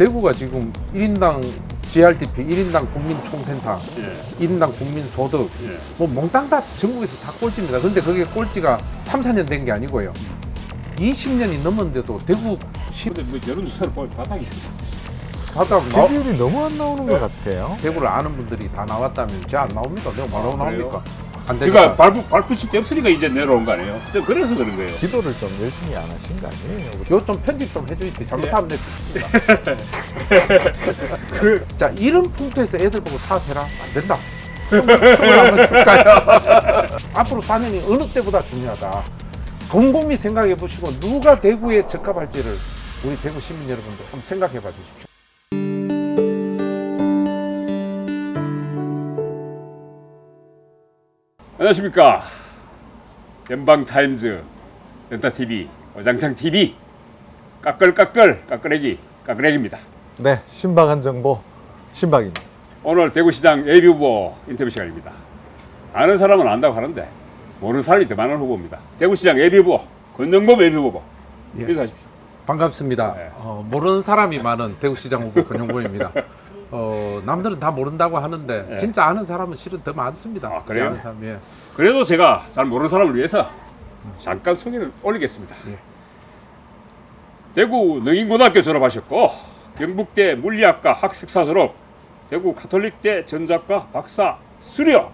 대구가 지금 1인당 GRDP, 1인당 국민총생산, 예. 1인당 국민소득, 예. 뭐 몽땅 다 전국에서 다 꼴찌입니다. 근데 그게 꼴찌가 3, 4년 된 게 아니고요. 20년이 넘었는데도 대구 근데 뭐 여론조사를 보면 바닥이 있습니다. 바닥 지지율이 너무 안 나오는 것 같아요. 대구를 아는 분들이 다 나왔다면 제 안 나옵니다. 내가 뭐라고 그래요? 나옵니까? 안 제가 되니까. 발붙일 데 없으니까 이제 내려온 거 아니에요? 그래서 그런 거예요. 기도를 좀 열심히 안 하신 거 아니에요? 요 좀 편집 좀 해주세요. 잘못하면 내 죽습니다. 자, 이런 풍토에서 애들 보고 사업해라? 안 된다. 춤을 한번 출까요? 앞으로 4년이 어느 때보다 중요하다. 곰곰이 생각해 보시고 누가 대구에 적합할지를 우리 대구 시민 여러분들 한번 생각해 봐 주십시오. 안녕하십니까. 연방타임즈, 연타TV, 어장창TV, 까끌까끌애기입니다. 네, 신박한 정보 신박입니다. 오늘 대구시장 예비후보 인터뷰 시간입니다. 아는 사람은 안다고 하는데 모르는 사람이 더 많은 후보입니다. 대구시장 예비후보 권영범 예비후보 예. 인사하십시오. 반갑습니다. 네. 모르는 사람이 많은 대구시장 후보 권영범입니다. 남들은 다 모른다고 하는데 네. 진짜 아는 사람은 실은 더 많습니다. 아, 그래요? 아는 사람이. 예. 그래도 제가 잘 모르는 사람을 위해서 잠깐 소개를 올리겠습니다. 예. 대구 능인고등학교 졸업하셨고 경북대 물리학과 학식사 졸업, 대구 가톨릭대 전작과 박사 수료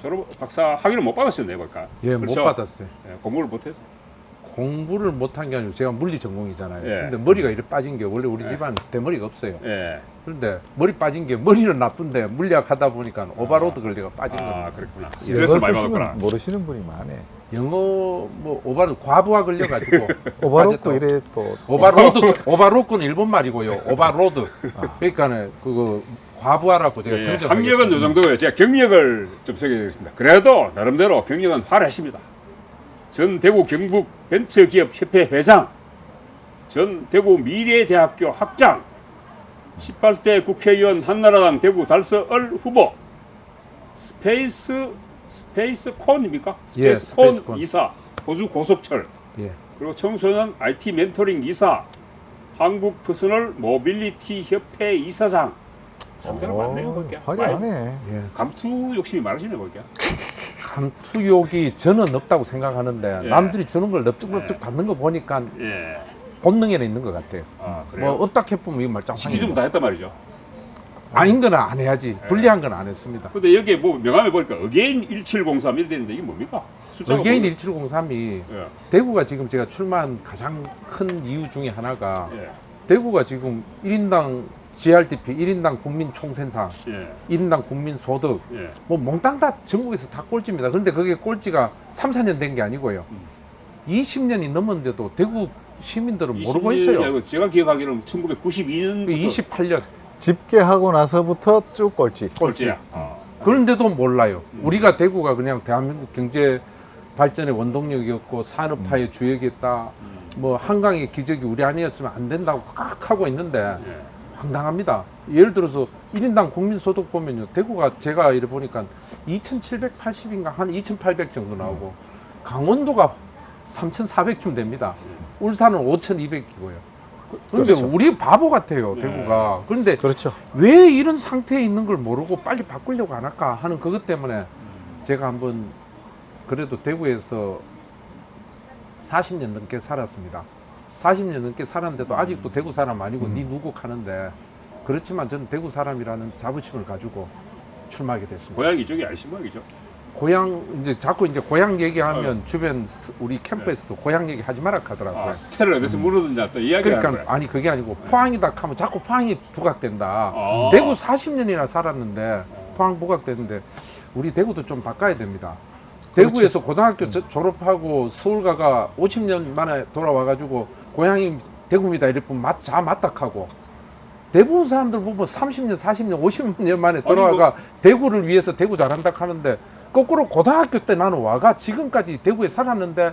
졸업, 박사 학위를 못 받으셨네요, 보니까. 예, 그렇죠? 못 받았어요. 예, 공부를 못해서. 공부를 못한 게 아니고 제가 물리 전공이잖아요. 예. 근데 머리가 이렇게 빠진 게 원래 우리 집안 대머리가 없어요. 예. 그런데 머리 빠진 게 머리는 나쁜데 물리학 하다 보니까 오버로드 걸려가 빠진 아, 겁니다. 그랬구나. 영어 스트레스 많이 쓰시면 받았구나. 모르시는 분이 많네. 영어 뭐 오바로 과부하 걸려가지고 오바로크 빠졌다고. 이래 또 오바로드는 일본 말이고요. 오바로드. 그러니까는 그거 과부하라고 제가 예, 정정하겠습니다. 학력은 요 정도고요. 제가 경력을 좀 소개해드리겠습니다. 그래도 나름대로 경력은 화려하십니다. 전 대구 경북 벤처기업협회 회장, 전 대구 미래대학교 학장, 18대 국회의원 한나라당 대구 달서을 후보, 스페이스콘입니까? 예, 스페이스콘 스페이스콘. 이사, 호주 고속철, 예. 그리고 청소년 IT 멘토링 이사, 한국 퍼스널 모빌리티 협회 이사장. 참대로 많네요, 거기야. 화려하네. 예. 감투 욕심이 많으시네, 거기야. 감투욕이 저는 없다고 생각하는데 예. 남들이 주는 걸 넙죽넙죽 예. 받는 거 보니까 예. 본능에는 있는 것 같아요. 아, 그래요? 뭐 없다 해보면 이거 말짱 시기 좀 다 했단 말이죠. 아닌 건 안 해야지. 불리한 건 안 했습니다. 근데 여기에 뭐 명함에 보니까 어게인 1703 이렇게 되는데 이게 뭡니까? 숫자가 어게인 뭐예요? 1703이 예. 대구가 지금 제가 출마한 가장 큰 이유 중에 하나가 예. 대구가 지금 1인당 GRDP, 1인당 국민총생산, 예. 1인당 국민소득, 예. 뭐 몽땅 다 전국에서 다 꼴찌입니다. 그런데 그게 꼴찌가 3, 4년 된 게 아니고요. 20년이 넘었는데도 대구 시민들은 모르고 20년이 있어요. 아니고 제가 기억하기로는 1992년부터 28년 집계하고 나서부터 쭉 꼴찌. 꼴찌. 아. 그런데도 몰라요. 우리가 대구가 그냥 대한민국 경제 발전의 원동력이었고 산업화의 주역이었다. 뭐 한강의 기적이 우리 아니었으면 안 된다고 꽉 하고 있는데 예. 황당합니다. 예를 들어서 1인당 국민소득 보면요. 대구가 제가 이래 보니까 2,780인가 한 2,800 정도 나오고 강원도가 3,400쯤 됩니다. 울산은 5,200이고요. 그런데 그렇죠. 우리 바보 같아요, 대구가. 그런데 그렇죠. 왜 이런 상태에 있는 걸 모르고 빨리 바꾸려고 안 할까 하는 그것 때문에 제가 한번 그래도 대구에서 40년 넘게 살았습니다. 40년 넘게 살았는데도 아직도 대구 사람 아니고 니 누국 하는데 그렇지만 저는 대구 사람이라는 자부심을 가지고 출마하게 됐습니다. 고향 이쪽이 아니신 모양이죠. 고향 이제 자꾸 이제 고향 얘기하면 주변 우리 캠프에서도 고향 얘기 하지 마라 하더라고요. 아, 채를 어디서 물어든냐 또 이야기를 하는 그러니까 거예요. 아니 그게 아니고 포항이다 하면 자꾸 포항이 부각된다. 아. 대구 40년이나 살았는데 포항 부각되는데 우리 대구도 좀 바꿔야 됩니다. 대구에서 고등학교 졸업하고 서울 가가 50년 만에 돌아와가지고 고향이 대구입니다 이랬으면 자 맞닥하고 대부분 사람들 보면 30년, 40년, 50년 만에 돌아와가 대구를 위해서 대구 잘한다 하는데 거꾸로 고등학교 때 나는 와가 지금까지 대구에 살았는데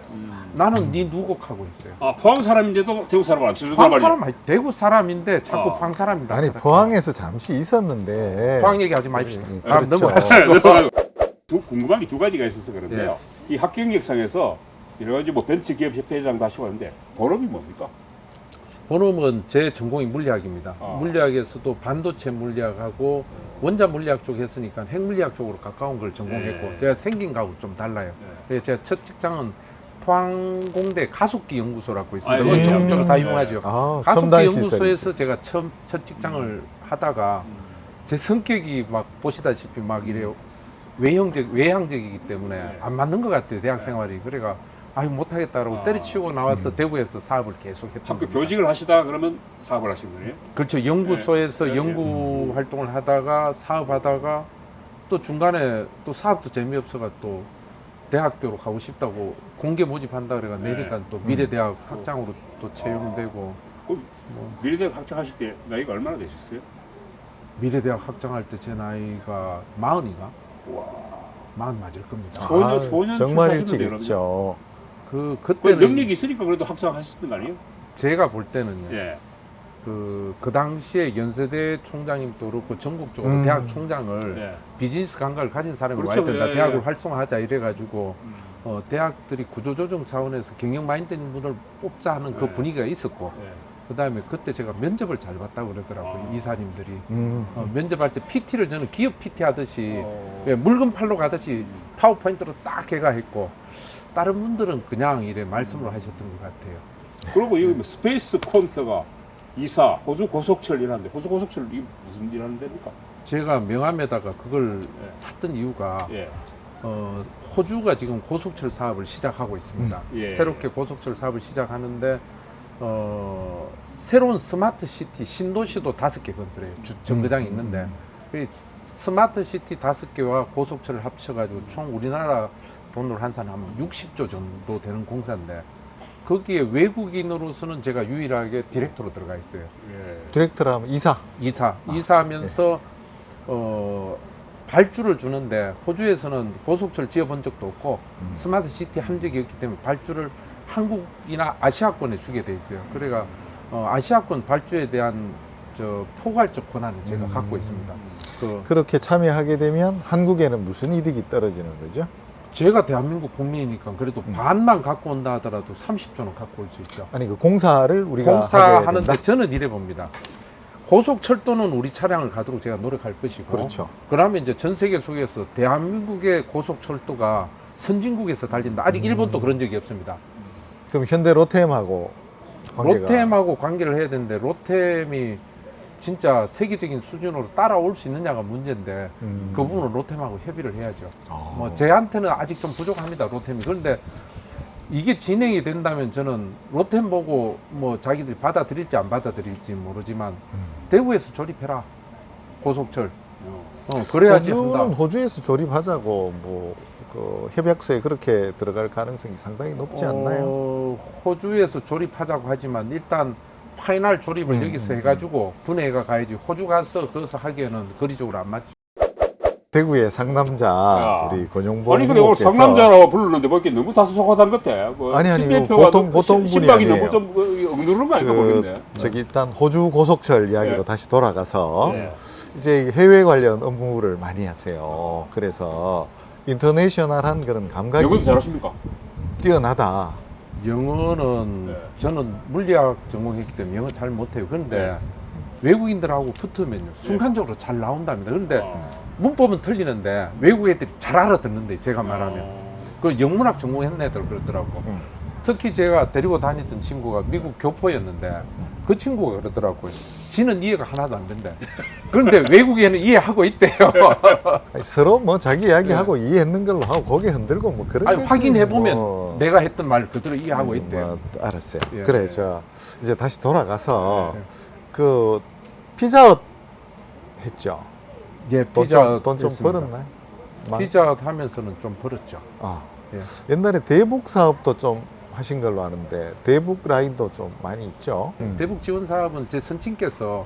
나는 네 누곡하고 있어요. 아, 포항 사람인데도 대구 사람 안 쳐준단 포항 말이에요. 사람 아니 대구 사람인데 자꾸 포항 사람이다. 아니 포항에서 잠시 있었는데. 포항 얘기하지 마십시오. 다음 그렇죠. 넘어가시고. 궁금한 게 두 가지가 있어서 그런데요. 이 학경력상에서 여러 가지 뭐 벤처기업 협회장도 하시고 하는데 본업이 뭡니까? 본업은 제 전공이 물리학입니다. 아. 물리학에서도 반도체 물리학하고 원자 물리학 쪽 했으니까 핵 물리학 쪽으로 가까운 걸 전공했고 네. 제가 생긴 거하고 좀 달라요. 그래서 제가 첫 직장은 포항공대 가속기 연구소라고 있습니다. 아, 그건 예. 전국적으로 다 유명하죠. 아, 가속기 첨단 연구소에서 시설이지. 제가 처음 첫 직장을 하다가 제 성격이 막 보시다시피 막 이래요. 외향적이기 때문에 안 맞는 것 같아요. 대학 생활이. 그래가 아유 못하겠다라고 때려치우고 나와서 대구에서 사업을 계속 했던 학교 겁니다. 교직을 하시다 그러면 사업을 하신 거예요? 그렇죠. 연구소에서 네. 연구 활동을 하다가 사업하다가 또 중간에 또 사업도 재미없어가 또 대학교로 가고 싶다고 공개 모집한다 그래가 내니까 또 미래대학 학장으로 또 채용되고 미래대학 학장하실 때 나이가 얼마나 되셨어요? 미래대학 학장할 때 제 나이가 40인가? 와. 40 맞을 겁니다. 소년 정말 출세하셨는데, 일찍 그러면? 했죠. 그 그때는 능력이 있으니까 그래도 학장하셨던 거 아니에요? 제가 볼 때는요. 예. 그 당시에 연세대 총장님도 그렇고 전국적으로 대학 총장을 예. 비즈니스 감각을 가진 사람이 그렇죠. 와야 된다. 예, 대학을 예. 활성화하자 이래가지고 대학들이 구조조정 차원에서 경영 마인드 있는 분을 뽑자 하는 그 예. 분위기가 있었고 예. 그다음에 그때 제가 면접을 잘 봤다고 그러더라고요. 이사님들이. 면접할 때 PT를 저는 기업 PT 하듯이 예, 물건 팔러 가듯이 파워포인트로 딱 해가 했고 다른 분들은 그냥 이래 말씀을 하셨던 것 같아요. 그리고 여기 뭐 스페이스 콘터가 이사 호주 고속철 일하는데 호주 고속철 이 무슨 일하는 데입니까? 제가 명함에다가 그걸 탔던 이유가 예. 호주가 지금 고속철 사업을 시작하고 있습니다. 예. 새롭게 고속철 사업을 시작하는데 새로운 스마트 시티 신도시도 5개 건설해요. 정거장이 있는데 이 스마트 시티 5개와 고속철을 합쳐가지고 총 우리나라 돈으로 한산 하면 60조 정도 되는 공사인데 거기에 외국인으로서는 제가 유일하게 디렉터로 들어가 있어요. 예. 디렉터라면 이사하면서 발주를 주는데 호주에서는 고속철 지어본 적도 없고 스마트 시티 한 적이 없기 때문에 발주를 한국이나 아시아권에 주게 돼 있어요. 그래가 아시아권 발주에 대한 포괄적 권한을 제가 갖고 있습니다. 그렇게 참여하게 되면 한국에는 무슨 이득이 떨어지는 거죠? 제가 대한민국 국민이니까 그래도 반만 갖고 온다 하더라도 30조는 갖고 올 수 있죠. 아니 그 공사를 우리가 하게 공사하는데 된다? 저는 이래 봅니다. 고속철도는 우리 차량을 가도록 제가 노력할 것이고 그렇죠. 그러면 이제 전 세계 속에서 대한민국의 고속철도가 선진국에서 달린다. 아직 일본도 그런 적이 없습니다. 그럼 현대 로템하고 관계가 로템하고 관계를 해야 되는데 로템이 진짜 세계적인 수준으로 따라올 수 있느냐가 문제인데 그 부분은 로템하고 협의를 해야죠. 뭐 제한테는 아직 좀 부족합니다. 로템이. 그런데 이게 진행이 된다면 저는 로템 보고 뭐 자기들이 받아들일지 안 받아들일지 모르지만 대구에서 조립해라. 고속철. 그래야지 한다. 호주는 호주에서 조립하자고 뭐 그 협약서에 그렇게 들어갈 가능성이 상당히 높지 않나요? 호주에서 조립하자고 하지만 일단 파이널 조립을 여기서 해가지고 분해가 가야지 호주 가서 거기서 하기에는 거리적으로 안 맞죠. 대구의 상남자 야. 우리 권용보 아니 근데 오늘 후보께서 상남자라고 부르는데 뭐 이렇게 너무 다소속하단 것 같아. 뭐 아니, 신 뭐 대표가 보통 분이 신박이 아니에요. 너무 좀 억누르는 거 아닐까 모르겠네. 저기 일단 호주 고속철 이야기로 네. 다시 돌아가서 네. 이제 해외 관련 업무를 많이 하세요. 그래서 인터내셔널한 그런 감각이 영어도 잘하십니까? 뛰어나다. 영어는 네. 저는 물리학 전공했기 때문에 영어 잘 못해요. 그런데 네. 외국인들하고 붙으면요 순간적으로 잘 나온답니다. 그런데 어. 문법은 틀리는데 외국 애들이 잘 알아듣는데 제가 말하면 그 영문학 전공했는 애들 그러더라고. 특히 제가 데리고 다녔던 친구가 미국 교포였는데 그 친구가 그러더라고요. 지는 이해가 하나도 안 된대. 그런데 외국에는 이해하고 있대요. 아니, 서로 뭐 자기 이야기하고 이해했는 걸로 하고 고개 흔들고 뭐 그런 아니, 거지 확인해 보면 뭐. 내가 했던 말 그대로 이해하고 있대요. 뭐, 알았어요. 예. 그래 저 이제 다시 돌아가서 예. 그 피자헛 했죠. 예, 돈 피자 좀 했습니다. 벌었나요? 피자 하면서는 좀 벌었죠. 아. 예. 옛날에 대북 사업도 좀 하신 걸로 아는데 대북 라인도 좀 많이 있죠. 대북 지원 사업은 제 선친께서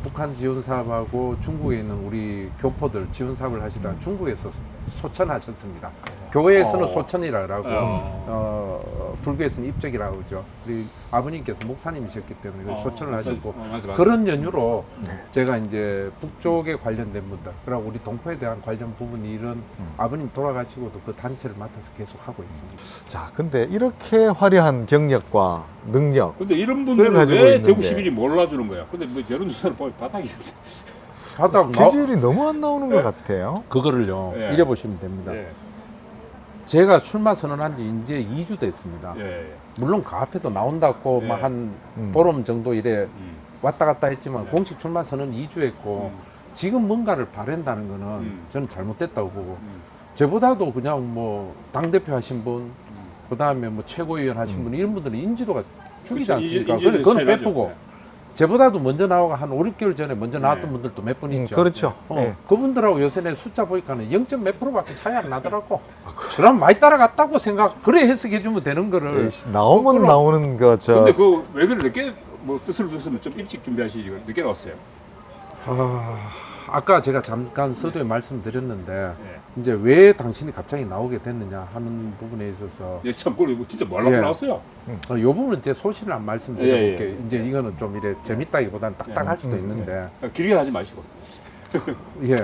북한 지원 사업하고 중국에 있는 우리 교포들 지원 사업을 하시다가 중국에서 소천하셨습니다. 교회에서는 소천이라고 어. 불교에서는 입적이라고 그러죠. 우리 아버님께서 목사님이셨기 때문에 소천을 하셨고 맞아. 그런 연유로 제가 이제 북쪽에 관련된 분들 그리고 우리 동포에 대한 관련 부분이 이런 아버님 돌아가시고도 그 단체를 맡아서 계속 하고 있습니다. 자, 근데 이렇게 화려한 경력과 능력 근데 이런 분들은 가지고 왜 있는데. 대구 시민이 몰라주는 거야? 근데 뭐 여론조사를 보면 바닥이 있는데. 바닥 지지율이 너무 안 나오는 것 같아요. 그거를요 예. 이래 보시면 됩니다. 예. 제가 출마 선언한 지 이제 2주 됐습니다. 예. 물론 그 앞에도 나온다고 예. 뭐 한 음. 보름 정도 이래 음. 왔다 갔다 했지만 네. 공식 출마 선언 2주 했고 음. 지금 뭔가를 바란다는 거는 음. 저는 잘못됐다고 보고 음. 저보다도 그냥 뭐 당대표 하신 분 그다음에 뭐 최고위원 하신 분 이런 분들은 인지도가 죽이지 그쵸, 않습니까? 인지도의 그건 차이 나죠. 빼쁘고 네. 저보다도 먼저 나와가 한 5, 6개월 전에 먼저 나왔던 네. 분들도 몇 분 있죠. 그렇죠. 예. 그분들하고 요새 내 숫자 보니까는 0. 몇 프로밖에 차이 안 나더라고. 그럼 많이 따라갔다고 생각. 그래 해석해 주면 되는 거를. 나오면 거꾸로. 나오는 거 근데 그 왜 그래 늦게 뭐 뜻을 뒀으면 좀 일찍 준비하시지 늦게 나왔어요. 아까 제가 잠깐 서두에 말씀드렸는데 예. 이제 왜 당신이 갑자기 나오게 됐느냐 하는 부분에 있어서 예, 참 그걸 진짜 말라고 예. 나왔어요. 이 부분은 제 소신을 안 말씀드려볼게요. 예, 예. 이제 이거는 좀 이래 재밌다기보다는 딱딱할 수도 있는데 길게 하지 마시고. 예.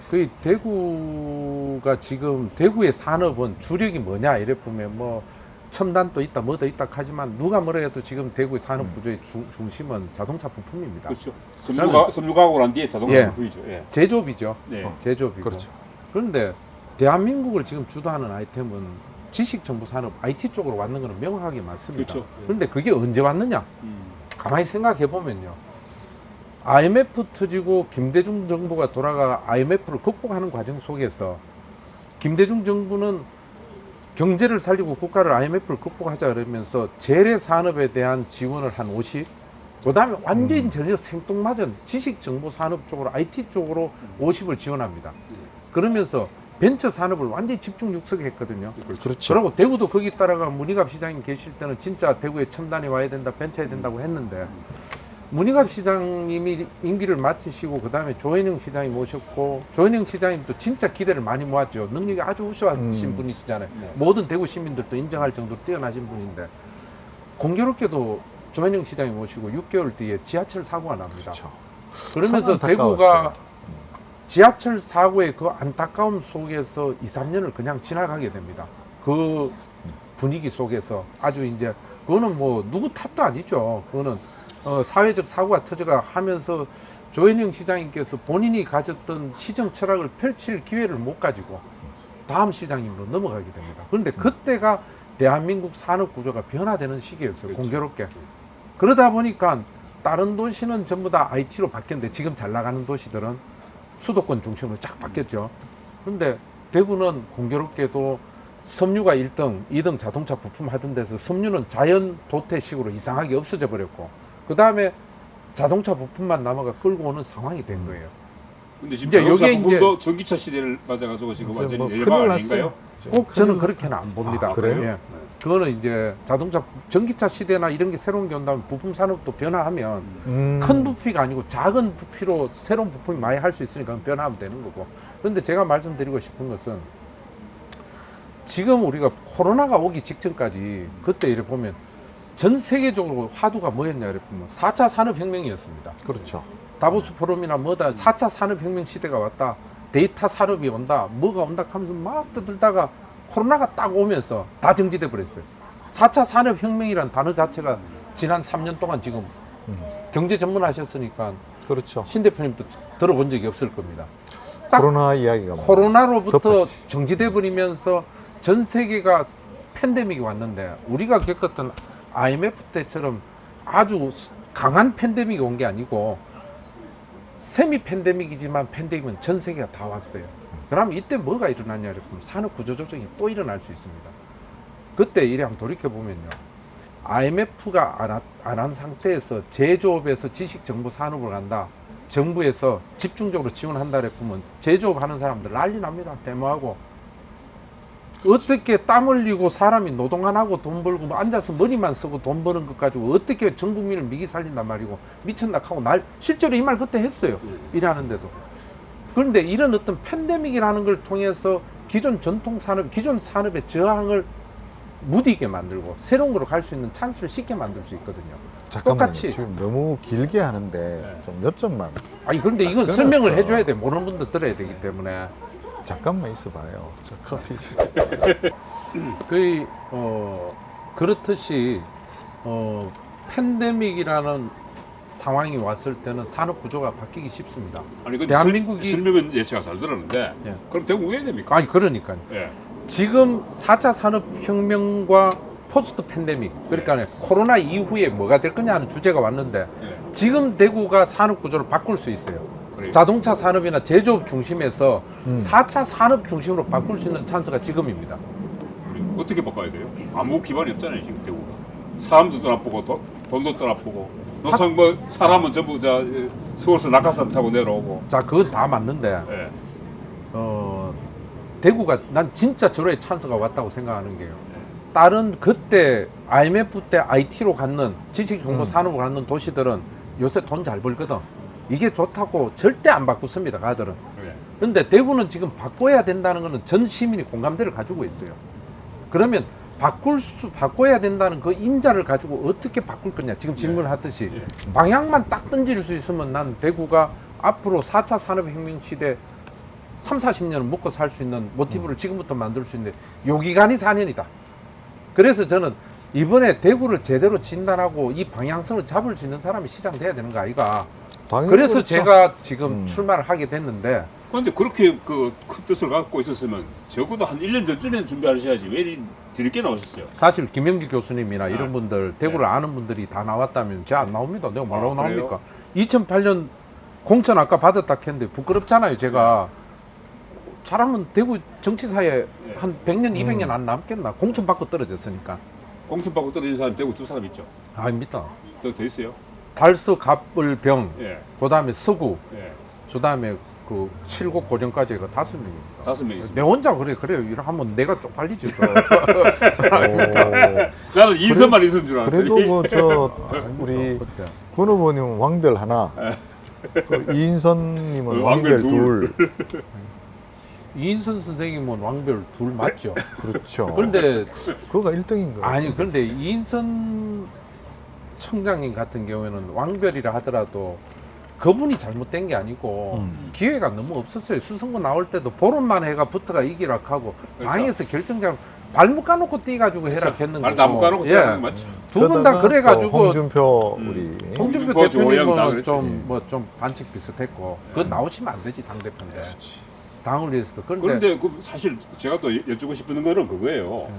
그 대구가 지금 대구의 산업은 주력이 뭐냐 이래 보면 뭐 첨단도 있다 뭐도 있다 하지만 누가 뭐라 해도 지금 대구의 산업 구조의 중심은 자동차 부품입니다. 그렇죠. 섬유가공을 한 뒤에 자동차 예. 부품이죠. 예. 제조업이죠. 네. 제조업이고. 그렇죠. 그런데 대한민국을 지금 주도하는 아이템은 지식정보산업 IT 쪽으로 왔는 것은 명확하게 맞습니다. 그렇죠. 그런데 그게 언제 왔느냐? 가만히 생각해 보면요. IMF 터지고 김대중 정부가 돌아가 IMF를 극복하는 과정 속에서 김대중 정부는 경제를 살리고 국가를 IMF를 극복하자 그러면서 재래 산업에 대한 지원을 한 50, 그다음에 완전히 전혀 생뚱맞은 지식정보 산업 쪽으로 IT 쪽으로 50을 지원합니다. 그러면서 벤처 산업을 완전히 집중 육성했거든요. 그렇죠. 그리고 대구도 거기 따라가 문희갑 시장님 계실 때는 진짜 대구에 첨단이 와야 된다, 벤처해야 된다고 했는데 문희갑 시장님이 임기를 마치시고 그다음에 조현영 시장이 모셨고 조현영 시장님도 진짜 기대를 많이 모았죠. 능력이 아주 우수하신 분이시잖아요. 네. 모든 대구 시민들도 인정할 정도로 뛰어나신 분인데 공교롭게도 조현영 시장이 모시고 6개월 뒤에 지하철 사고가 납니다. 그렇죠. 그러면서 참 대구가 안타까웠어요. 지하철 사고의 그 안타까움 속에서 2, 3년을 그냥 지나가게 됩니다. 그 분위기 속에서 아주 이제 그거는 뭐 누구 탓도 아니죠. 그거는 사회적 사고가 터져가 하면서 조현영 시장님께서 본인이 가졌던 시정 철학을 펼칠 기회를 못 가지고 다음 시장님으로 넘어가게 됩니다. 그런데 그때가 대한민국 산업 구조가 변화되는 시기였어요. 그렇죠. 공교롭게. 그러다 보니까 다른 도시는 전부 다 IT로 바뀌었는데 지금 잘 나가는 도시들은 수도권 중심으로 쫙 바뀌었죠. 그런데 대구는 공교롭게도 섬유가 1등, 2등 자동차 부품 하던 데서 섬유는 자연 도태식으로 이상하게 없어져 버렸고 그 다음에 자동차 부품만 남아가 끌고 오는 상황이 된 거예요. 근데 지금 이제 자동차 여기에 부품도 전기차 시대를 맞아가지고 지금 이제 완전히 뭐 내려막 큰일 아닌가요? 났어요. 꼭 저는 그렇게는 안 봅니다. 아, 그래요? 예. 그거는 이제 자동차 전기차 시대나 이런 게 새로운 게 온다면 부품 산업도 변화하면 큰 부피가 아니고 작은 부피로 새로운 부품이 많이 할 수 있으니까 변화하면 되는 거고. 그런데 제가 말씀드리고 싶은 것은 지금 우리가 코로나가 오기 직전까지 그때 이렇게 보면 전 세계적으로 화두가 뭐였냐 이렇게 보면 4차 산업혁명이었습니다. 그렇죠. 다보스 포럼이나 뭐다 4차 산업혁명 시대가 왔다. 데이터 산업이 온다. 뭐가 온다 하면서 막 떠들다가 코로나가 딱 오면서 다 정지돼 버렸어요. 4차 산업혁명이란 단어 자체가 지난 3년 동안 지금 경제 전문 하셨으니까 그렇죠. 신 대표님도 들어본 적이 없을 겁니다. 딱 코로나 이야기가 코로나로부터 덮었지. 정지돼 버리면서 전 세계가 팬데믹이 왔는데 우리가 겪었던 IMF 때처럼 아주 강한 팬데믹이 온 게 아니고 세미 팬데믹이지만 팬데믹은 전 세계가 다 왔어요. 그럼 이때 뭐가 일어났냐 이러면 산업 구조 조정이 또 일어날 수 있습니다. 그때 이래 한번 돌이켜 보면요. IMF가 안 한 상태에서 제조업에서 지식 정보 산업을 간다. 정부에서 집중적으로 지원한다 그랬으면 제조업 하는 사람들 난리 납니다. 데모하고 어떻게 땀 흘리고 사람이 노동 안 하고 돈 벌고 뭐 앉아서 머리만 쓰고 돈 버는 것 가지고 어떻게 전 국민을 미기 살린단 말이고 미쳤나 하고 실제로 이 말 그때 했어요. 일하는데도. 그런데 이런 어떤 팬데믹이라는 걸 통해서 기존 전통 산업, 기존 산업의 저항을 무디게 만들고 새로운 거로 갈 수 있는 찬스를 쉽게 만들 수 있거든요. 잠깐만요. 똑같이. 지금 너무 길게 하는데 좀 몇 점만 아니 그런데 이건 끊었어. 설명을 해줘야 돼. 모르는 분도 들어야 되기 때문에. 잠깐만 있어봐요. 저 커피. 거의 그렇듯이 팬데믹이라는 상황이 왔을 때는 산업 구조가 바뀌기 쉽습니다. 아니 근데 대한민국이 설명은 제가 잘 들었는데 예. 그럼 대구 왜 됩니까? 아니 그러니까요. 예. 지금 4차 산업혁명과 포스트 팬데믹 그러니까 코로나 이후에 뭐가 될 거냐 하는 주제가 왔는데 예. 지금 대구가 산업 구조를 바꿀 수 있어요. 그래요. 자동차 산업이나 제조업 중심에서 4차 산업 중심으로 바꿀 수 있는 찬스가 지금입니다. 어떻게 바꿔야 돼요? 아무 기반이 없잖아요 지금 대구가. 사람도 떠나보고 돈도 떠나보고 노상 뭐 사람은 전부 서울서 낙하산 타고 내려오고. 자, 그건 다 맞는데 예. 대구가 난 진짜 저로의 찬스가 왔다고 생각하는 게요. 다른 그때 IMF 때 IT로 갖는 지식정보 산업으로 갖는 도시들은 요새 돈 잘 벌거든. 이게 좋다고 절대 안 바꾸습니다, 가들은. 예. 그런데 대구는 지금 바꿔야 된다는 거는 전 시민이 공감대를 가지고 있어요. 그러면 바꿔야 된다는 그 인자를 가지고 어떻게 바꿀 거냐. 지금 질문하듯이 방향만 딱 던질 수 있으면 난 대구가 앞으로 4차 산업혁명 시대 3, 40년을 먹고 살 수 있는 모티브를 지금부터 만들 수 있는데 요 기간이 4년이다. 그래서 저는 이번에 대구를 제대로 진단하고 이 방향성을 잡을 수 있는 사람이 시장돼야 되는 거 아이가. 당연히 그래서 그렇죠. 제가 지금 출마를 하게 됐는데 그런데 그렇게 그 큰 뜻을 갖고 있었으면 적어도 한 1년 전쯤에 준비하셔야지 왜 이리 뒤늦게 나오셨어요? 사실 김영기 교수님이나 네. 이런 분들 대구를 아는 분들이 다 나왔다면 제가 안 나옵니다. 내가 뭐라고 아, 그래요? 나옵니까? 2008년 공천 아까 받았다 했는데 부끄럽잖아요. 제가 잘하면 대구 정치사에 한 100년, 200년 안 남겠나? 공천 받고 떨어졌으니까. 공천 받고 떨어진 사람 대구 2사람 있죠? 아닙니다. 더 있어요? 달서, 갑을병, 예. 그다음에 서구, 예. 그다음에 그 칠곡 고정까지가 5명입니다. 5명 있습니다. 내 혼자 그래요. 이렇게 하면 내가 쪽팔리지. 또. 나는 이선만 있은 줄 알았더니. 그래도 뭐 저 우리 그때. 권 후보님은 왕별 하나, 그 이인선님은 왕별 왕별 둘. 이인선 선생님은 왕별 둘 맞죠? 그렇죠. 그런데 그거가 1등인 거예요. 아니 그런데 이인선 청장님 같은 경우에는 왕별이라 하더라도 그분이 잘못된 게 아니고 기회가 너무 없었어요. 수성구 나올 때도 보름만 해가 부터가 이기락 하고 그렇죠. 당에서 결정장 발목 까놓고 뛰가지고 해라 했는 말 거고. 나못 가놓고 예. 들어가는 거 맞죠? 두 분 다 그러다가 그래가지고 또 홍준표 우리 홍준표 그거 조호영 다 대표님은 그랬죠. 좀 반칙 비슷했고 그거 나오시면 안 되지 당 대표인데 당을 위해서도 그런데 그런데 그 사실 제가 또 여쭙고 싶은 거는 그거예요.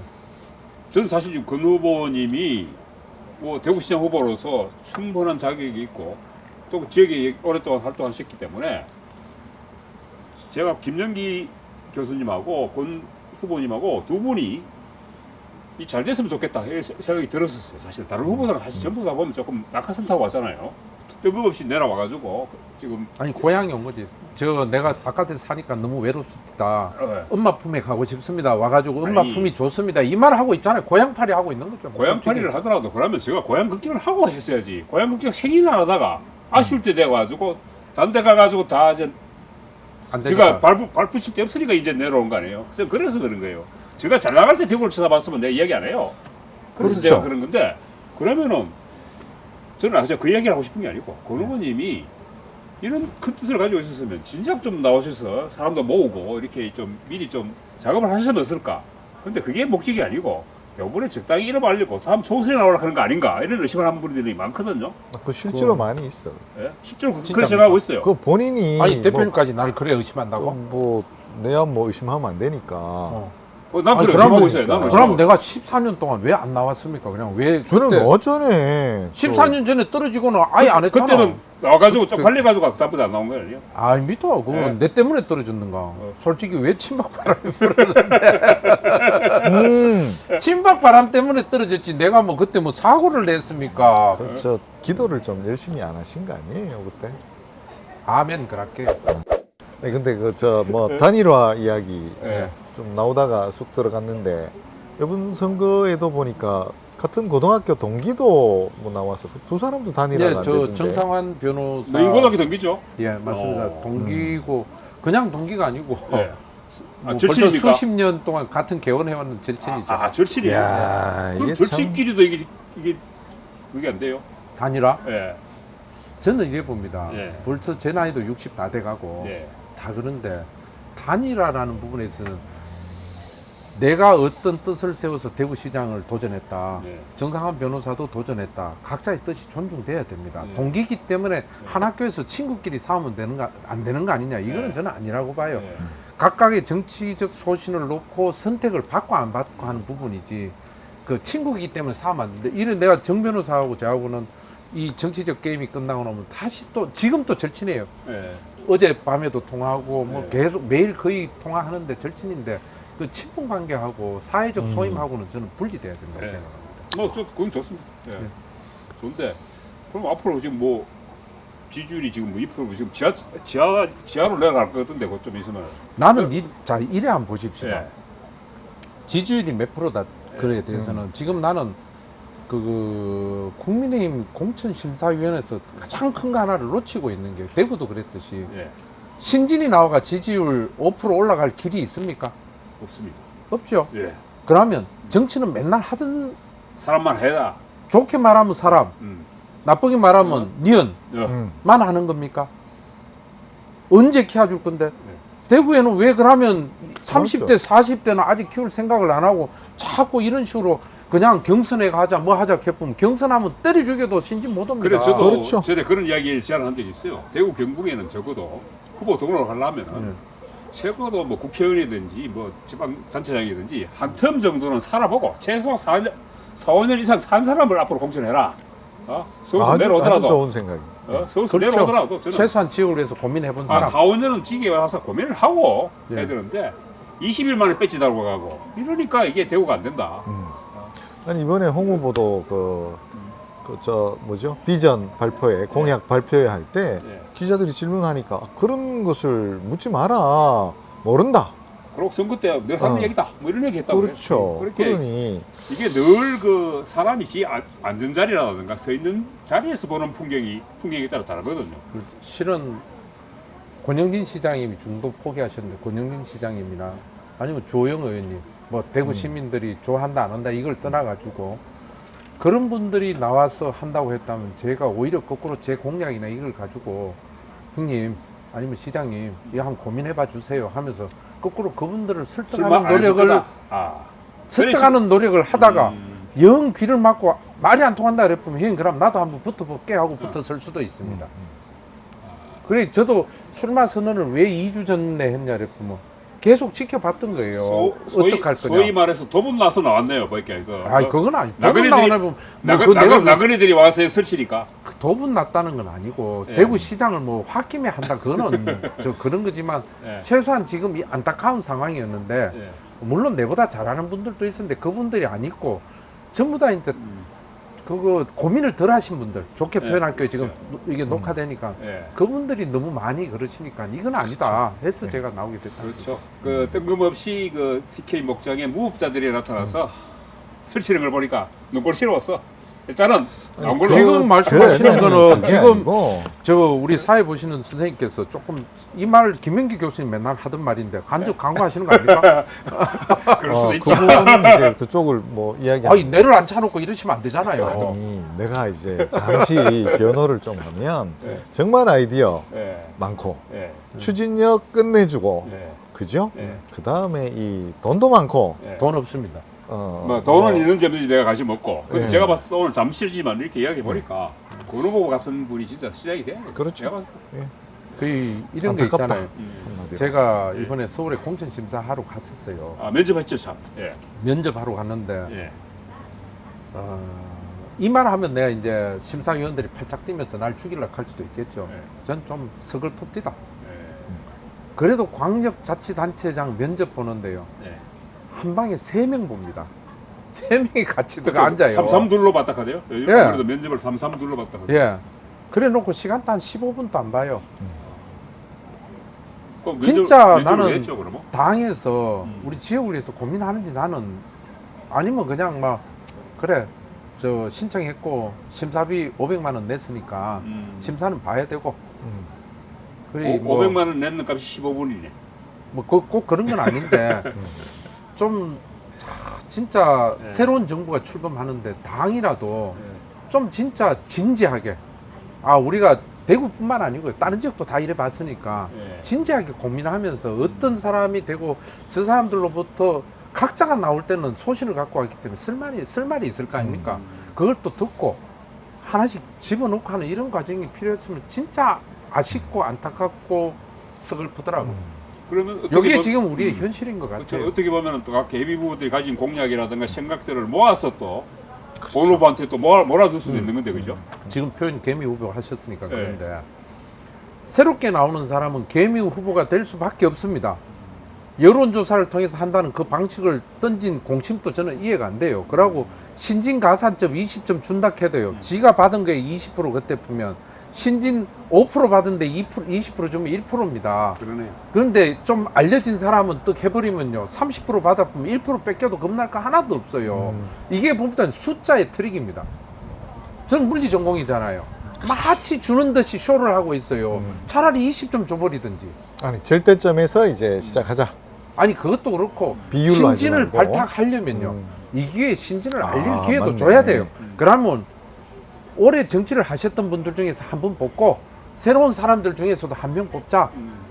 저는 사실 권 후보님이 뭐 대구시장 후보로서 충분한 자격이 있고 또 지역에 오랫동안 활동하셨기 때문에 제가 김영기 교수님하고 권 후보님하고 두 분이 이 잘 됐으면 좋겠다 이런 생각이 들었었어요. 사실 다른 후보들은 사실 전부 다 보면 조금 낙하산 타고 왔잖아요. 뜬금없이 내려와가지고 지금 아니 고향이 온 거지. 저 내가 바깥에서 사니까 너무 외롭습니다. 네. 엄마 품에 가고 싶습니다. 와가지고 엄마 아니. 품이 좋습니다. 이 말 하고 있잖아요. 고향팔이 하고 있는 거죠. 고향팔이를 하더라도 그러면 제가 고향 걱정을 하고 했어야지. 고향 걱정 생일 안 하다가 아쉬울 때 돼가지고 딴 데 가가지고 다 이제 안 제가 되니까. 발붙일 데 없으니까 이제 내려온 거 아니에요. 그래서 그런 거예요. 제가 잘 나갈 때 대구를 쳐다봤으면 내 이야기 안 해요. 그래서 그렇죠. 제가 그런 건데 그러면은 저는 아직 그 이야기를 하고 싶은 게 아니고 권 후보님이 이런 큰 뜻을 가지고 있었으면 진작 좀 나오셔서 사람도 모으고 이렇게 좀 미리 좀 작업을 하셨으면 어떨까. 근데 그게 목적이 아니고 요번에 적당히 이름 알리고 다음 총선에 나오려고 하는 거 아닌가 이런 의심을 하는 분들이 많거든요. 그 실제로 많이 있어. 예? 실제로 그렇게 진짜입니까? 생각하고 있어요. 그 본인이 아니 대표님까지 나를 그래 의심한다고? 뭐 내야 뭐 의심하면 안 되니까. 난 아니, 그래 그러면- 의심하고 있어요. 난 그럼 내가 14년 동안 왜 안 나왔습니까? 그냥 왜 저는 그때 어전에 14년 전에 떨어지고는 아예 안 했잖아. 그때는 나와가지고 좀 관리가지고 그다음부터 안 나온 거 아니에요? 아닙니다. 그건 예. 내 때문에 떨어졌는가. 솔직히 왜 친박바람이 불었는데 친박바람 때문에 떨어졌지. 내가 뭐 그때 뭐 사고를 냈습니까? 저 기도를 좀 열심히 안 하신 거 아니에요 그때? 아멘 그렇게. 아니, 근데 그 저 뭐 단일화 이야기 예. 좀 나오다가 쑥 들어갔는데 이번 선거에도 보니까 같은 고등학교 동기도 뭐 나와서 두 사람도 단일화가 예, 안 저 되던데. 정상환 변호사. 노인고등학교 동기죠? 예, 맞습니다. 어. 동기고 그냥 동기가 아니고 예. 뭐 절친입니까? 벌써 수십 년 동안 같은 개원해왔는 절친이죠. 절친이에요. 야, 그럼 이게 참 절친끼리도 이게 그게 안 돼요? 단일화? 예. 저는 이래 봅니다. 예. 벌써 제 나이도 60 다 돼가고 예. 다 그런데 단일화라는 부분에서는 내가 어떤 뜻을 세워서 대구시장을 도전했다. 네. 정상환 변호사도 도전했다. 각자의 뜻이 존중돼야 됩니다. 네. 동기이기 때문에 한 학교에서 친구끼리 싸우면 안 되는 거 아니냐. 이거는 네. 저는 아니라고 봐요. 예. 각각의 정치적 소신을 놓고 선택을 받고 안 받고 하는 부분이지. 그 친구이기 때문에 싸우면 안 되는데 이런 내가 정 변호사하고 저하고는 이 정치적 게임이 끝나고 나면 다시 또 지금 또 절친이에요. 예. 어젯밤에도 통화하고 뭐 네. 계속 매일 거의 통화하는데 절친인데 그 친분 관계하고 사회적 소임하고는 저는 분리돼야 된다고 네. 생각합니다. 그건 좋습니다. 예. 네. 좋은데 그럼 앞으로 지금 뭐 지지율이 지금 뭐 2% 지금 지하로 내려갈 것 같은데 그거 좀 있으면. 나는 자 이래 한번 보십시다. 예. 지지율이 몇 프로다 그에 대해서는 지금 나는 그 국민의힘 공천심사위원회에서 가장 큰 거 하나를 놓치고 있는 게 대구도 그랬듯이 예. 신진이 나와가 지지율 5% 올라갈 길이 있습니까? 없습니다. 없죠. 예. 그러면 정치는 맨날 하던 사람만 해라. 좋게 말하면 사람, 나쁘게 말하면 니은만 하는 겁니까? 언제 키워줄 건데? 대구에는 왜 그러면 30대, 40대는 아직 키울 생각을 안 하고 자꾸 이런 식으로 그냥 경선에 가자, 뭐 하자 해보면 경선하면 때려 죽여도 신진 못 옵니다. 그래서 저도 그렇죠. 전에 그런 이야기를 제안한 적이 있어요. 대구 경북에는 적어도 후보 등록을 하려면 최고도 뭐 국회의원이든지 뭐 지방 단체장이든지 한 텀 정도는 살아보고 최소 4년, 5년 이상 산 사람을 앞으로 공천해라. 서울서 아주 내려오더라도. 좋은 생각이. 서울서 그렇죠. 내려오더라도 저는 최소한 지역을 위해서 고민해본 사람. 4, 5년은 지게 와서 고민을 하고 예. 해야 되는데 20일 만에 배지 달고 가고 이러니까 이게 대구가 안 된다. 아니 이번에 홍 후보도 저 뭐죠 비전 발표회 공약 발표회 할 때 예. 기자들이 질문하니까 그런 것을 묻지 마라 모른다. 그리고 선거 때 늘 하는 얘기다. 뭐 이런 얘기 했다고 그렇죠. 그렇게 그러니 이게 늘 그 사람이 앉은 자리라든가 서 있는 자리에서 보는 풍경에 따라 다르거든요. 실은 권영진 시장님이 중도 포기하셨는데 권영진 시장님이나 아니면 조영 의원님 뭐 대구 시민들이 좋아한다 안 한다 이걸 떠나가지고 그런 분들이 나와서 한다고 했다면 제가 오히려 거꾸로 제 공약이나 이걸 가지고 형님 아니면 시장님 이거 한번 고민해봐 주세요 하면서 거꾸로 그분들을 설득하는 노력을 설득하는 노력을 하다가 영 귀를 막고 말이 안 통한다 그랬으면 형님 그럼 나도 한번 붙어볼게 하고 붙어설 수도 있습니다. 그래 저도 출마 선언을 왜 2주 전에 했냐 그랬으면 계속 지켜봤던 거예요. 어떡할 거냐. 소위 말해서 도분 나서 나왔네요. 보니까 이거. 아 그건 아니. 나그네들이 와서 설치니까. 그 도분 났다는 건 아니고 예. 대구 시장을 뭐 홧김에 한다 그거는 저 그런 거지만 예. 최소한 지금 이 안타까운 상황이었는데 예. 물론 내보다 잘하는 분들도 있었는데 그분들이 안 있고 전부 다 이제 그거 고민을 덜 하신 분들 좋게 예. 표현할게요. 지금 이게 녹화되니까 예. 그분들이 너무 많이 그러시니까 이건 아니다 해서 제가 나오게 됐다. 그렇죠. 그 뜬금없이 그 TK 목장에 무법자들이 나타나서 설치는 걸 보니까 눈꼴시러웠어. 일단은 나온 걸로. 지금 말씀하시는 거는 지금 저 우리 사회 보시는 선생님께서 조금 이 말 김명기 교수님 맨날 하던 말인데 간접 광고하시는 거 아닙니까? 그럴 수도 있죠. 그분은 이제 그쪽을 뭐 이야기. 아니 내를 안 차놓고 이러시면 안 되잖아요. 아니 내가 이제 잠시 변호를 좀 하면 네. 정말 아이디어 예. 많고 예. 추진력 끝내주고 예. 그죠? 예. 그 다음에 이 돈도 많고 예. 돈 없습니다. 뭐 돈은 있는지 없는지 내가 관심 없고. 근데 예. 제가 봤을 때 오늘 잠실지만 이렇게 이야기 보니까 그거 보고 갔던 분이 진짜 시작이 돼요. 그렇죠. 제가 봤을 때. 예. 그 이런 거 안타깝다. 있잖아요. 한마디로. 제가 이번에 서울에 공천심사 하러 갔었어요. 면접했죠 참. 예. 면접하러 갔는데 예. 이 말 하면 내가 이제 심사위원들이 팔짝 뛰면서 날 죽이려고 할 수도 있겠죠. 예. 전 좀 서글픕디다. 예. 그래도 광역자치단체장 면접 보는데요. 예. 한 방에 3명 봅니다. 3명이 같이 들어가 앉아요. 삼삼둘로 봤다카대요. 예. 그래도 면접을 삼삼둘로 봤다카대요. 예. 그래 놓고 시간도 한 15분도 안 봐요. 그럼 진짜 면접을 나는 왜 했죠, 그러면? 당에서 우리 지역을 위해서 고민하는지 나는 아니면 그냥 막 그래 저 신청했고 심사비 500만 원 냈으니까 심사는 봐야 되고 그래 뭐 500만 원 냈는 값이 15분이네. 뭐 꼭 그런 건 아닌데 좀 진짜 네. 새로운 정부가 출범하는데 당이라도 좀 진짜 진지하게 우리가 대구뿐만 아니고 다른 지역도 다 이래 봤으니까 네. 진지하게 고민하면서 어떤 사람이 되고 저 사람들로부터 각자가 나올 때는 소신을 갖고 왔기 때문에 쓸 말이 있을 거 아닙니까? 그걸 또 듣고 하나씩 집어넣고 하는 이런 과정이 필요했으면 진짜 아쉽고 안타깝고 서글프더라고. 그러면 어떻게 여기에 보- 지금 우리의 현실인 것 그렇죠. 같아요. 어떻게 보면은 또 각 예비후보들이 가진 공약이라든가 생각들을 모아서 또 본 후보한테 또 몰아줄 수도 있는 건데 그죠? 지금 표현 개미 후보 하셨으니까 네. 그런데 새롭게 나오는 사람은 개미 후보가 될 수밖에 없습니다. 여론조사를 통해서 한다는 그 방식을 던진 공심도 저는 이해가 안 돼요. 그러고 신진 가산점 20점 준다 해도요. 지가 받은 거에 20% 그때 보면 신진 5% 받은데 20% 주면 1%입니다. 그러네요. 그런데 좀 알려진 사람은 또 해버리면요. 30% 받아보면 1% 뺏겨도 겁날 거 하나도 없어요. 이게 보면 숫자의 트릭입니다. 저는 물리 전공이잖아요. 마치 주는 듯이 쇼를 하고 있어요. 차라리 20점 줘버리든지. 아니 절대점에서 이제 시작하자. 아니 그것도 그렇고 비율로 하지 신진을 말고. 발탁하려면요. 이게 신진을 알릴 기회도 맞네. 줘야 돼요. 그러면 오래 정치를 하셨던 분들 중에서 한 분 뽑고 새로운 사람들 중에서도 한 명 뽑자.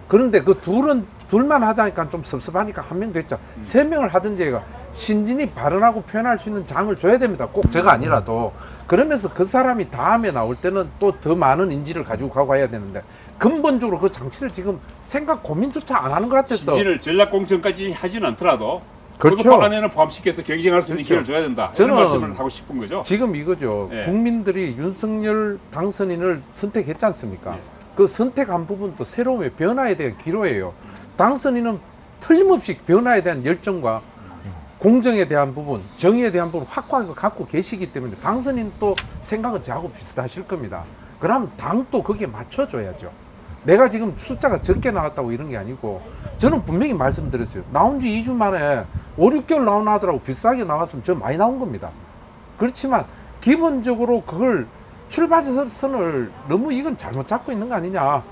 그런데 그 둘만 하자니까 좀 섭섭하니까 한 명 됐죠. 세 명을 하든지 해가 신진이 발언하고 표현할 수 있는 장을 줘야 됩니다. 꼭 제가 아니라도. 그러면서 그 사람이 다음에 나올 때는 또 더 많은 인지를 가지고 가고 해야 되는데 근본적으로 그 장치를 지금 생각 고민조차 안 하는 것 같아서 신진을 전략 공천까지 하지는 않더라도 그렇죠. 그것도 안에는 포함시켜서 경쟁할 수 있는 그렇죠. 기회를 줘야 된다. 저는 이런 말씀을 하고 싶은 거죠. 지금 이거죠. 예. 국민들이 윤석열 당선인을 선택했지 않습니까? 예. 그 선택한 부분도 새로움의 변화에 대한 기로예요. 당선인은 틀림없이 변화에 대한 열정과 공정에 대한 부분, 정의에 대한 부분 확고하게 갖고 계시기 때문에 당선인 또 생각은 저하고 비슷하실 겁니다. 그럼 당도 거기에 맞춰줘야죠. 내가 지금 숫자가 적게 나왔다고 이런 게 아니고 저는 분명히 말씀드렸어요. 나온 지 2주 만에 5, 6개월 나오나 하더라고 비슷하게 나왔으면 저 많이 나온 겁니다. 그렇지만 기본적으로 그걸 출발선을 너무 이건 잘못 잡고 있는 거 아니냐.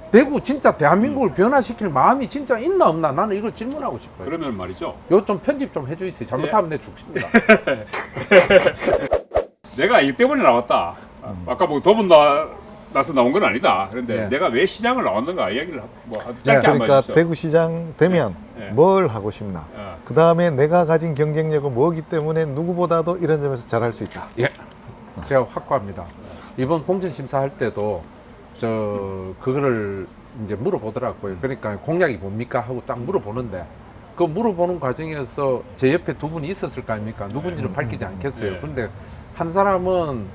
대구 진짜 대한민국을 변화시킬 마음이 진짜 있나 없나 나는 이걸 질문하고 싶어요. 그러면 말이죠. 요 좀 편집 좀 해주세요. 잘못하면 내 죽습니다. 내가 이 때문에 나왔다. 아까 뭐 도분 나서 나온 건 아니다. 그런데 네. 내가 왜 시장을 나왔는가 이야기를 뭐 짧게 한번 그러니까 해주세요. 대구시장 되면 네. 뭘 하고 싶나. 어. 그 다음에 내가 가진 경쟁력은 뭐기 때문에 누구보다도 이런 점에서 잘할 수 있다. 예, 제가 확고합니다. 이번 공정심사 할 때도 그거를 이제 물어보더라고요. 그러니까 공약이 뭡니까 하고 딱 물어보는데 그 물어보는 과정에서 제 옆에 두 분이 있었을 거 아닙니까? 누군지는 밝히지 않겠어요. 네. 그런데 한 사람은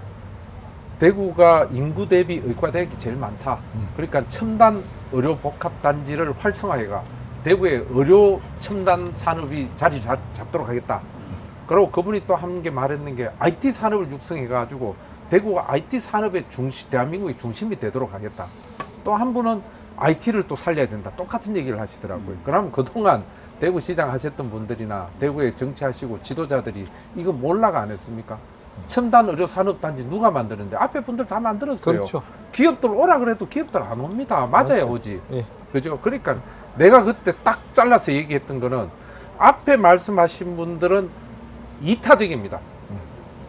대구가 인구 대비 의과대학이 제일 많다. 그러니까 첨단 의료 복합 단지를 활성화해가 대구의 의료 첨단 산업이 자리 잡도록 하겠다. 그리고 그분이 또 한 게 말했는 게 IT 산업을 육성해가지고 대구가 IT 산업의 대한민국의 중심이 되도록 하겠다. 또 한 분은 IT를 또 살려야 된다. 똑같은 얘기를 하시더라고요. 그러면 그동안 대구시장 하셨던 분들이나 대구에 정치하시고 지도자들이 이거 몰라가 안 했습니까? 첨단 의료 산업단지 누가 만드는데 앞에 분들 다 만들었어요. 그렇죠. 기업들 오라 그래도 기업들 안 옵니다. 맞아야 맞죠. 오지. 예. 그죠? 그러니까 내가 그때 딱 잘라서 얘기했던 거는 앞에 말씀하신 분들은 이타적입니다.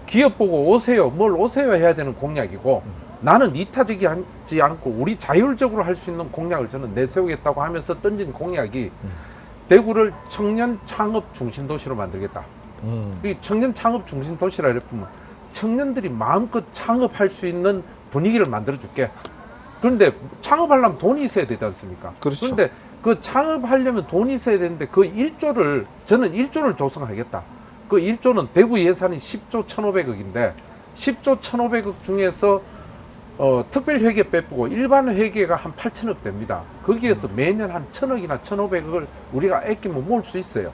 기업 보고 오세요. 뭘 오세요 해야 되는 공약이고 나는 이타적이지 않고 우리 자율적으로 할 수 있는 공약을 저는 내세우겠다고 하면서 던진 공약이 대구를 청년 창업 중심 도시로 만들겠다. 이 청년 창업 중심 도시라 이랬으면 청년들이 마음껏 창업할 수 있는 분위기를 만들어 줄게. 그런데 창업하려면 돈이 있어야 되지 않습니까? 그렇죠. 그런데 그 창업하려면 돈이 있어야 되는데 그 1조를 저는 1조를 조성하겠다. 그 1조는 대구 예산이 10조 1,500억인데 10조 1,500억 중에서 특별 회계 빼고 일반 회계가 한 8천억 됩니다. 거기에서 매년 한 1,000억이나 1,500억을 우리가 아끼면 모을 수 있어요.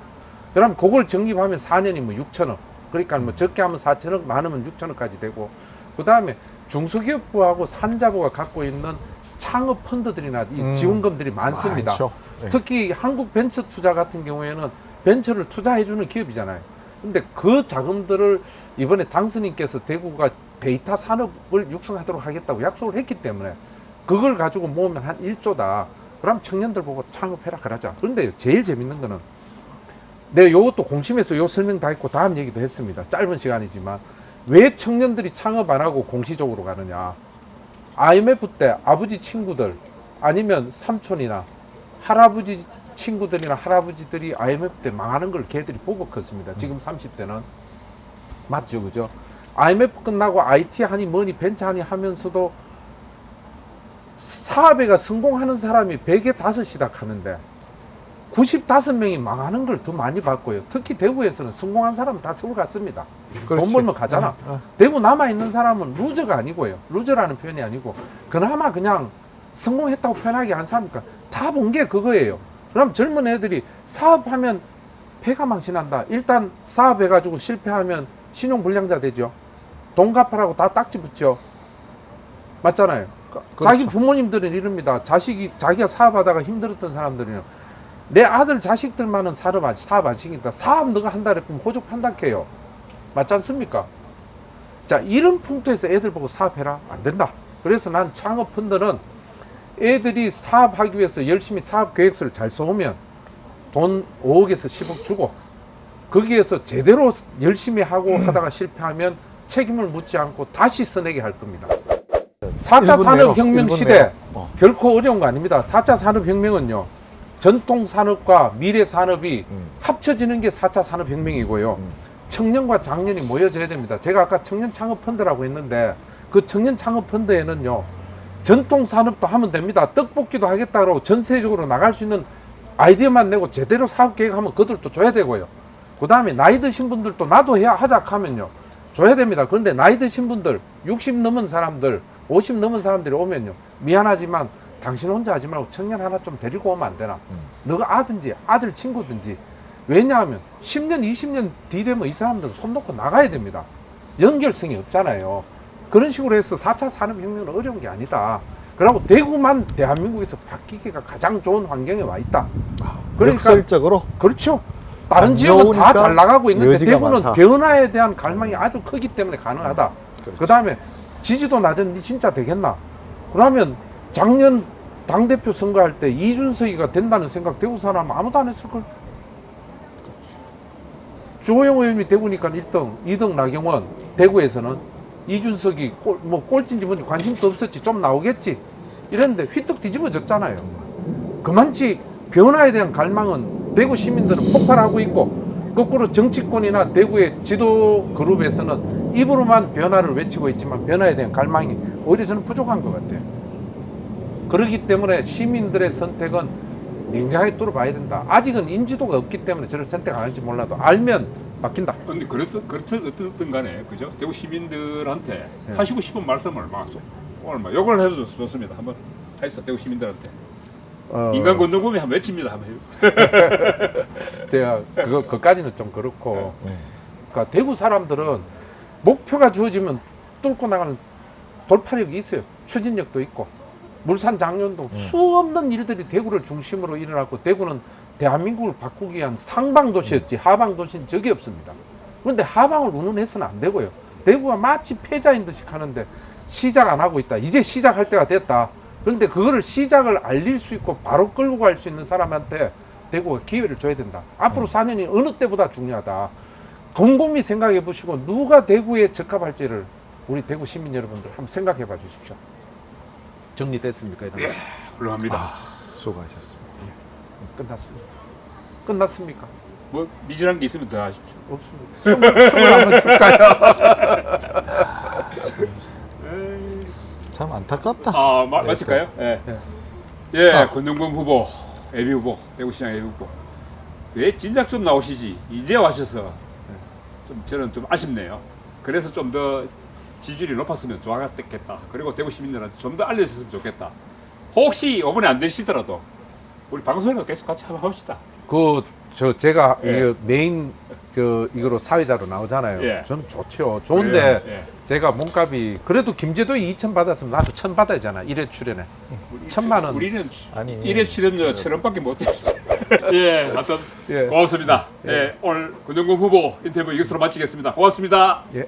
그럼 그걸 적립하면 4년이면 6천억. 그러니까 뭐 적게 하면 4천억, 많으면 6천억까지 되고 그 다음에 중소기업부하고 산자부가 갖고 있는 창업 펀드들이나 이 지원금들이 많습니다. 많죠. 네. 특히 한국벤처투자 같은 경우에는 벤처를 투자해주는 기업이잖아요. 근데 그 자금들을 이번에 당선인께서 대구가 데이터 산업을 육성하도록 하겠다고 약속을 했기 때문에 그걸 가지고 모으면 한 1조다. 그럼 청년들 보고 창업해라 그러자. 그런데 제일 재밌는 거는 내가 요것도 공심에서 요 설명 다 했고 다음 얘기도 했습니다. 짧은 시간이지만 왜 청년들이 창업 안 하고 공시적으로 가느냐. IMF 때 아버지 친구들 아니면 삼촌이나 할아버지 친구들이나 할아버지들이 IMF 때 망하는 걸 걔들이 보고 컸습니다. 지금 30대는 맞죠, 그죠? IMF 끝나고 IT 하니 뭐니 벤처 하니 하면서도 사업에가 성공하는 사람이 100에 5 시작하는데 95명이 망하는 걸 더 많이 봤고요. 특히 대구에서는 성공한 사람은 다 서울 갔습니다. 그렇지. 돈 벌면 가잖아. 대구 남아있는 사람은 루저가 아니고요. 루저라는 표현이 아니고 그나마 그냥 성공했다고 표현하기 한 사람이니까 다 본 게 그거예요. 그럼 젊은 애들이 사업하면 폐가 망신한다. 일단 사업해가지고 실패하면 신용불량자 되죠. 돈 갚으라고 다 딱지 붙죠. 맞잖아요. 자기 부모님들은 이럽니다. 자기가 사업하다가 힘들었던 사람들은요. 내 아들 자식들만은 사업 안 시킨다. 사업 너가 한다 그러면 호적 판단해요. 맞지 않습니까? 자, 이런 풍토에서 애들 보고 사업해라. 안 된다. 그래서 난 창업 펀드는 애들이 사업하기 위해서 열심히 사업 계획서를 잘 써오면 돈 5억에서 10억 주고 거기에서 제대로 열심히 하고 하다가 실패하면 책임을 묻지 않고 다시 써내게 할 겁니다. 4차 산업혁명 시대 결코 어려운 거 아닙니다. 4차 산업혁명은요. 전통 산업과 미래 산업이 합쳐지는 게 4차 산업혁명이고요. 청년과 장년이 모여져야 됩니다. 제가 아까 청년 창업 펀드라고 했는데 그 청년 창업 펀드에는요. 전통 산업도 하면 됩니다. 떡볶이도 하겠다고 전 세계적으로 나갈 수 있는 아이디어만 내고 제대로 사업 계획하면 그들도 줘야 되고요. 그 다음에 나이 드신 분들도 나도 해야 하자 하면요. 줘야 됩니다. 그런데 나이 드신 분들 60 넘은 사람들 50 넘은 사람들이 오면요. 미안하지만 당신 혼자 하지 말고 청년 하나 좀 데리고 오면 안 되나? 너가 아든지 아들 친구든지. 왜냐하면 10년 20년 뒤 되면 이 사람들은 손 놓고 나가야 됩니다. 연결성이 없잖아요. 그런 식으로 해서 4차 산업혁명은 어려운 게 아니다. 그리고 대구만 대한민국에서 바뀌기가 가장 좋은 환경에 와 있다. 그러니까 역설적으로? 그렇죠. 다른 지역은 다 잘 나가고 있는데 대구는 많다. 변화에 대한 갈망이 아주 크기 때문에 가능하다. 그 다음에 지지도 낮은 니 진짜 되겠나? 그러면 작년 당대표 선거할 때 이준석이가 된다는 생각 대구 사람 아무도 안 했을걸? 주호영 의원이 대구니까 1등, 2등 나경원, 대구에서는 이준석이 꼴찌인지 뭔지 관심도 없었지. 좀 나오겠지. 이랬는데 휘떡 뒤집어졌잖아요. 그만치 변화에 대한 갈망은 대구 시민들은 폭발하고 있고 거꾸로 정치권이나 대구의 지도 그룹에서는 입으로만 변화를 외치고 있지만 변화에 대한 갈망이 오히려 저는 부족한 것 같아요. 그렇기 때문에 시민들의 선택은 냉정하게 뚫어봐야 된다. 아직은 인지도가 없기 때문에 저를 선택 안 할지 몰라도 알면 바뀐다. 근데 어떻든 간에 그죠? 대구 시민들한테 예. 하시고 싶은 말씀을 오늘 욕을 해도 좋습니다. 한번 하시죠. 대구 시민들한테 인간 건너범이 한번 외칩니다. 한번 해요. 제가 그까지는 좀 그렇고 그러니까 대구 사람들은 목표가 주어지면 뚫고 나가는 돌파력이 있어요. 추진력도 있고 물산 장년도 수없는 일들이 대구를 중심으로 일어났고 대구는 대한민국을 바꾸기 위한 상방 도시였지 하방 도시는 적이 없습니다. 그런데 하방을 운운해서는 안 되고요. 대구가 마치 패자인 듯이 가는데 시작 안 하고 있다. 이제 시작할 때가 됐다. 그런데 그거를 시작을 알릴 수 있고 바로 끌고 갈 수 있는 사람한테 대구가 기회를 줘야 된다. 앞으로 4년이 어느 때보다 중요하다. 곰곰이 생각해 보시고 누가 대구에 적합할지를 우리 대구 시민 여러분들 한번 생각해 봐 주십시오. 정리됐습니까? 예, 훌륭합니다. 수고하셨습니다. 끝났습니다. 끝났습니까? 뭐 미진한 게 있으면 더 하십시오. 없습니다. 춤을 한번 출까요? 참 안타깝다. 마칠까요? 예. 네. 예, 권영범 후보, 예비 후보, 대구시장 예비 후보. 왜 진작 좀 나오시지? 이제 와셔서 좀 저는 좀 아쉽네요. 그래서 좀 더 지지율이 높았으면 좋았겠다. 그리고 대구 시민들한테 좀 더 알려졌으면 좋겠다. 혹시 이번에 안 되시더라도 우리 방송에서 계속 같이 한번 합시다. 제가 예. 이거 메인 이거로 사회자로 나오잖아요. 예. 저는 좋죠. 좋은데 예. 제가 몸값이 그래도 김제도이 2천 받았으면 나도 1,000 받아야잖아. 1회 출연에 1,000만 원. 우리는 아니 1회 출연료 1,000원밖에 못 해. 예, 하여튼 예. 고맙습니다. 예. 예, 오늘 권영범 후보 인터뷰 이것으로 마치겠습니다. 고맙습니다. 예.